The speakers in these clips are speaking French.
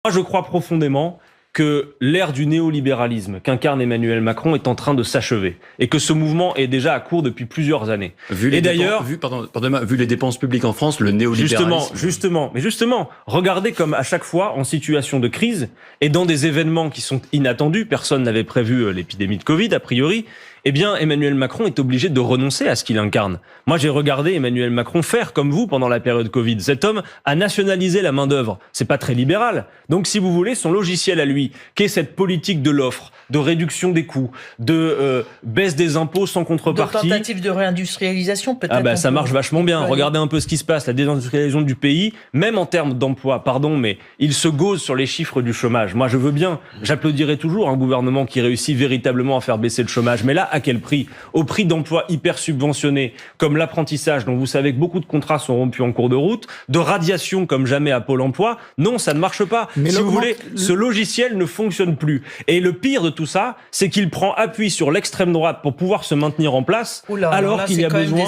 Moi, je crois profondément que l'ère du néolibéralisme qu'incarne Emmanuel Macron est en train de s'achever et que ce mouvement est déjà à court depuis plusieurs années. Vu les dépenses publiques en France, le néolibéralisme... Justement, regardez comme à chaque fois, en situation de crise et dans des événements qui sont inattendus, personne n'avait prévu l'épidémie de Covid, a priori, eh bien, Emmanuel Macron est obligé de renoncer à ce qu'il incarne. Moi, j'ai regardé Emmanuel Macron faire comme vous pendant la période Covid. Cet homme a nationalisé la main-d'œuvre. C'est pas très libéral. Donc, si vous voulez, son logiciel à lui, qui est cette politique de l'offre, de réduction des coûts, de baisse des impôts sans contrepartie. De tentative de réindustrialisation, peut-être. Ah bah, ça marche vachement bien. Regardez un peu ce qui se passe, la désindustrialisation du pays, même en termes d'emploi, mais il se gauze sur les chiffres du chômage. Moi, je veux bien, j'applaudirais toujours un gouvernement qui réussit véritablement à faire baisser le chômage. Mais là, à quel prix? Au prix d'emplois hyper subventionnés, comme l'apprentissage, dont vous savez que beaucoup de contrats sont rompus en cours de route, de radiation comme jamais à Pôle emploi. Non, ça ne marche pas. Mais si vous voulez, ce logiciel ne fonctionne plus. Et le pire de tout ça, c'est qu'il prend appui sur l'extrême droite pour pouvoir se maintenir en place, alors qu'il y a besoin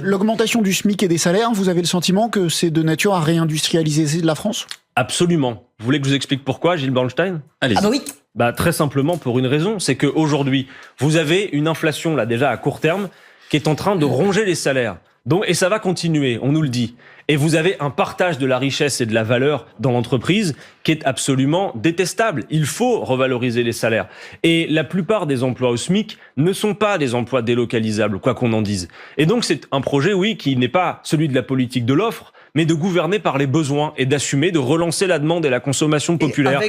l'augmentation du SMIC et des salaires. Vous avez le sentiment que c'est de nature à réindustrialiser la France? Absolument. Vous voulez que je vous explique pourquoi, Gilles Bernstein? Allez-y. Ah bah oui. Très simplement pour une raison, c'est qu'aujourd'hui, vous avez une inflation là déjà à court terme qui est en train de ronger les salaires. Donc, et ça va continuer, on nous le dit. Et vous avez un partage de la richesse et de la valeur dans l'entreprise qui est absolument détestable. Il faut revaloriser les salaires. Et la plupart des emplois au SMIC ne sont pas des emplois délocalisables, quoi qu'on en dise. Et donc c'est un projet, oui, qui n'est pas celui de la politique de l'offre, mais de gouverner par les besoins et d'assumer, de relancer la demande et la consommation populaire.